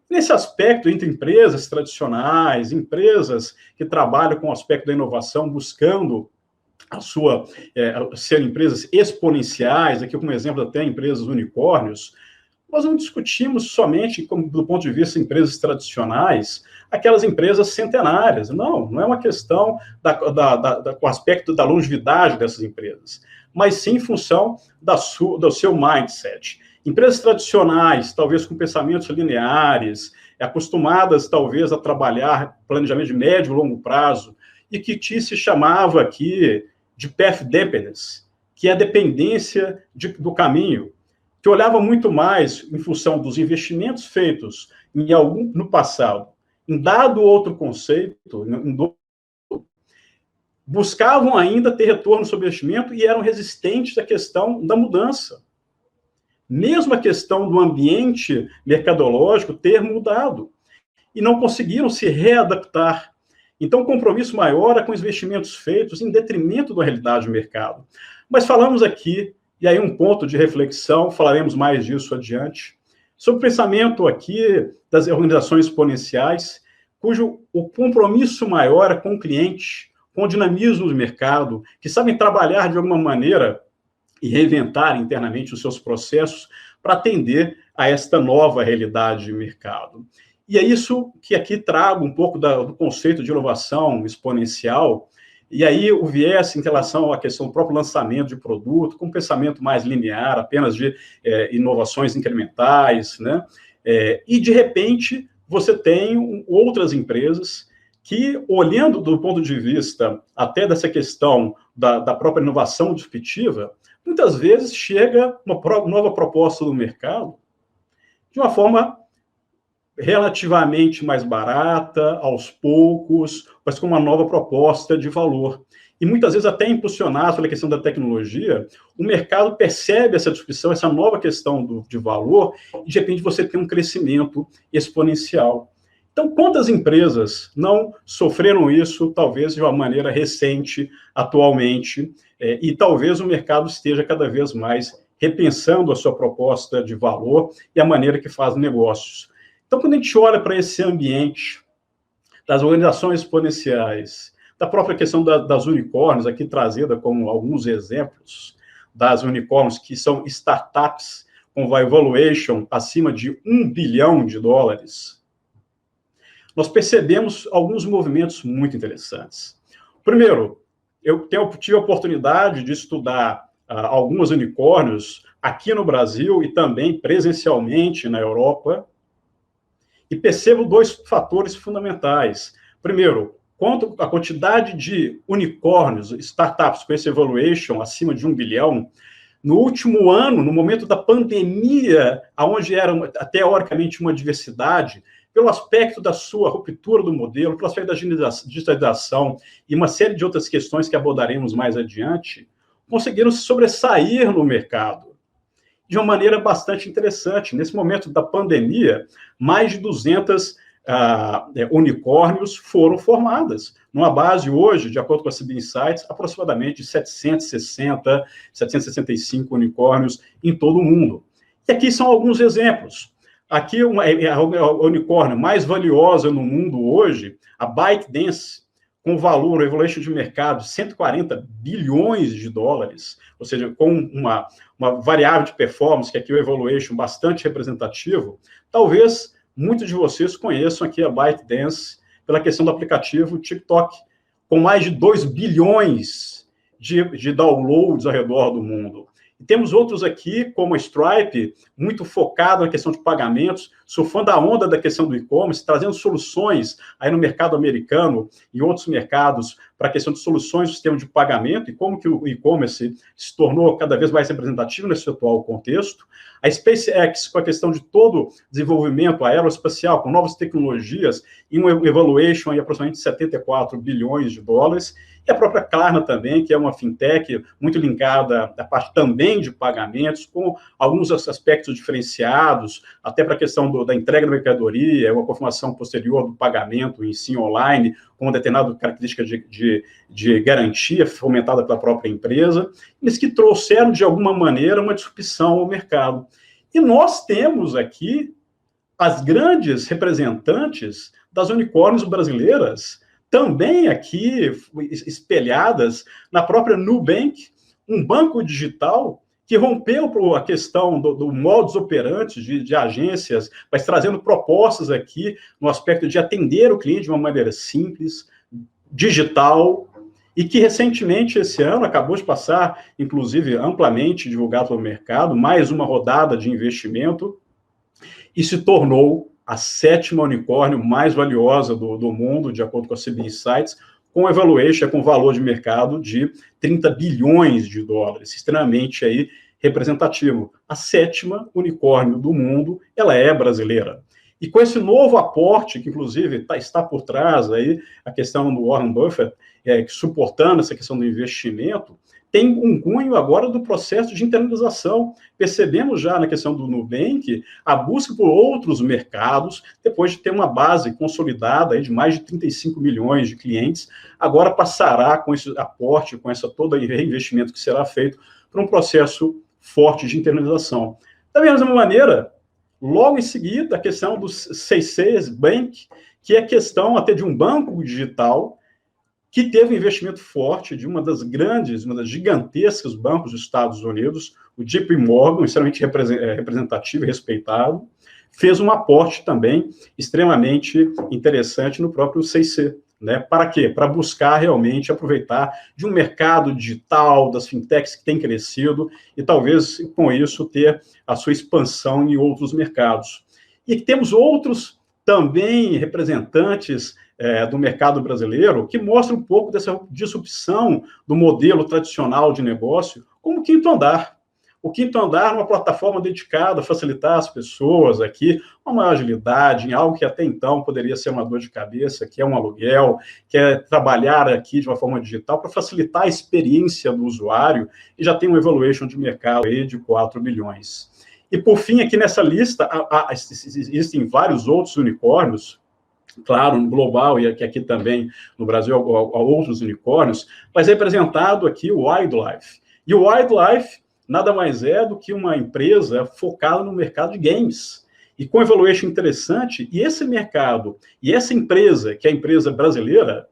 Nesse aspecto, entre empresas tradicionais, empresas que trabalham com o aspecto da inovação, buscando ser empresas exponenciais, aqui como exemplo até empresas unicórnios, nós não discutimos somente, do ponto de vista de empresas tradicionais, aquelas empresas centenárias. Não é uma questão com o aspecto da longevidade dessas empresas, mas sim em função do seu mindset. Empresas tradicionais, talvez com pensamentos lineares, acostumadas talvez a trabalhar planejamento de médio e longo prazo, e que se chamava aqui de path dependence, que é a dependência do caminho, que olhava muito mais em função dos investimentos feitos no passado, em dado outro conceito, buscavam ainda ter retorno sobre investimento e eram resistentes à questão da mudança. Mesmo a questão do ambiente mercadológico ter mudado. E não conseguiram se readaptar. Então, o compromisso maior é com os investimentos feitos em detrimento da realidade do mercado. Mas falamos aqui, e aí um ponto de reflexão, falaremos mais disso adiante, sobre o pensamento aqui das organizações exponenciais, cujo o compromisso maior é com o cliente, com o dinamismo do mercado, que sabem trabalhar de alguma maneira e reinventar internamente os seus processos para atender a esta nova realidade de mercado. E é isso que aqui trago um pouco do conceito de inovação exponencial, e aí o viés em relação à questão do próprio lançamento de produto, com um pensamento mais linear, apenas de inovações incrementais, né? E, de repente, você tem outras empresas que, olhando do ponto de vista até dessa questão da própria inovação disruptiva, muitas vezes chega uma nova proposta do mercado de uma forma relativamente mais barata, aos poucos, mas com uma nova proposta de valor. E muitas vezes até impulsionado pela questão da tecnologia, o mercado percebe essa discussão, essa nova questão de valor, e de repente você tem um crescimento exponencial. Então, quantas empresas não sofreram isso, talvez de uma maneira recente, atualmente, e talvez o mercado esteja cada vez mais repensando a sua proposta de valor e a maneira que faz negócios. Então, quando a gente olha para esse ambiente das organizações exponenciais, da própria questão das unicórnios, aqui trazida como alguns exemplos das unicórnios, que são startups com valuation acima de $1 bilhão, nós percebemos alguns movimentos muito interessantes. Primeiro, eu tive a oportunidade de estudar alguns unicórnios aqui no Brasil e também presencialmente na Europa, e percebo dois fatores fundamentais. Primeiro, quanto a quantidade de unicórnios, startups com esse valuation acima de $1 bilhão, no último ano, no momento da pandemia, onde era teoricamente uma diversidade, pelo aspecto da sua ruptura do modelo, pelo aspecto da digitalização e uma série de outras questões que abordaremos mais adiante, conseguiram se sobressair no mercado de uma maneira bastante interessante. Nesse momento da pandemia, mais de 200 unicórnios foram formadas, numa base hoje, de acordo com a CB Insights, aproximadamente 760, 765 unicórnios em todo o mundo. E aqui são alguns exemplos. Aqui, a unicórnio mais valiosa no mundo hoje, a ByteDance, com valor, evaluation de mercado de $140 bilhões, ou seja, com uma variável de performance, que aqui é o evaluation bastante representativo. Talvez muitos de vocês conheçam aqui a ByteDance pela questão do aplicativo TikTok, com mais de 2 bilhões de downloads ao redor do mundo. E temos outros aqui, como a Stripe, muito focado na questão de pagamentos, surfando a onda da questão do e-commerce, trazendo soluções aí no mercado americano e outros mercados para a questão de soluções do sistema de pagamento e como que o e-commerce se tornou cada vez mais representativo nesse atual contexto. A SpaceX, com a questão de todo o desenvolvimento aeroespacial, com novas tecnologias, e um evaluation de aproximadamente $74 bilhões. E a própria Klarna também, que é uma fintech muito linkada à parte também de pagamentos, com alguns aspectos diferenciados, até para a questão da entrega da mercadoria, uma confirmação posterior do pagamento em si online, com uma determinada característica de garantia fomentada pela própria empresa, mas que trouxeram, de alguma maneira, uma disrupção ao mercado. E nós temos aqui as grandes representantes das unicórnios brasileiras, também aqui espelhadas na própria Nubank, um banco digital que rompeu a questão do modus operandi de agências, mas trazendo propostas aqui no aspecto de atender o cliente de uma maneira simples, digital, e que recentemente, esse ano, acabou de passar, inclusive amplamente divulgado pelo mercado, mais uma rodada de investimento, e se tornou a 7ª unicórnio mais valiosa do mundo, de acordo com a CB Insights, com valuation, com valor de mercado de 30 bilhões de dólares, extremamente aí representativo. A 7ª unicórnio do mundo, ela é brasileira. E com esse novo aporte, que inclusive está por trás aí, a questão do Warren Buffett, suportando essa questão do investimento, tem um cunho agora do processo de internalização. Percebemos já na questão do Nubank a busca por outros mercados, depois de ter uma base consolidada aí de mais de 35 milhões de clientes, agora passará com esse aporte, com essa todo reinvestimento que será feito, para um processo forte de internalização. Da mesma maneira, logo em seguida, a questão do C6 Bank, que é a questão até de um banco digital, que teve um investimento forte de uma das gigantescas bancos dos Estados Unidos, o JP Morgan, extremamente representativo e respeitado, fez um aporte também extremamente interessante no próprio C6. Né? Para quê? Para buscar realmente aproveitar de um mercado digital, das fintechs que tem crescido, e talvez com isso ter a sua expansão em outros mercados. E temos outros também representantes do mercado brasileiro que mostram um pouco dessa disrupção do modelo tradicional de negócio, como o Quinto Andar. O Quinto Andar é uma plataforma dedicada a facilitar as pessoas aqui, uma maior agilidade, em algo que até então poderia ser uma dor de cabeça, que é um aluguel, que é trabalhar aqui de uma forma digital para facilitar a experiência do usuário, e já tem um valuation de mercado aí de 4 bilhões. E, por fim, aqui nessa lista, existem vários outros unicórnios, claro, no global, e aqui também no Brasil, há outros unicórnios, mas é representado aqui o Wildlife. E o Wildlife nada mais é do que uma empresa focada no mercado de games, e com valuation interessante, e esse mercado, e essa empresa, que é a empresa brasileira,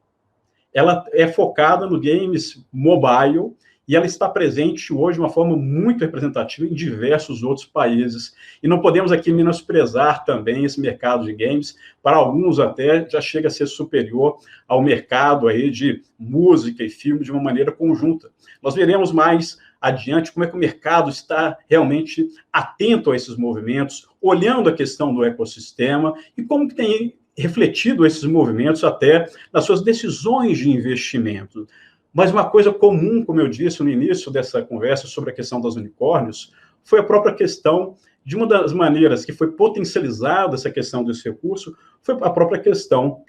ela é focada no games mobile, e ela está presente hoje de uma forma muito representativa em diversos outros países. E não podemos aqui menosprezar também esse mercado de games, para alguns até já chega a ser superior ao mercado aí de música e filme de uma maneira conjunta. Nós veremos mais adiante como é que o mercado está realmente atento a esses movimentos, olhando a questão do ecossistema e como que tem refletido esses movimentos até nas suas decisões de investimento. Mas uma coisa comum, como eu disse no início dessa conversa sobre a questão dos unicórnios, foi a própria questão de uma das maneiras que foi potencializada essa questão desse recurso, foi a própria questão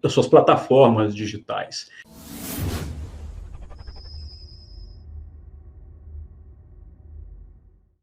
das suas plataformas digitais.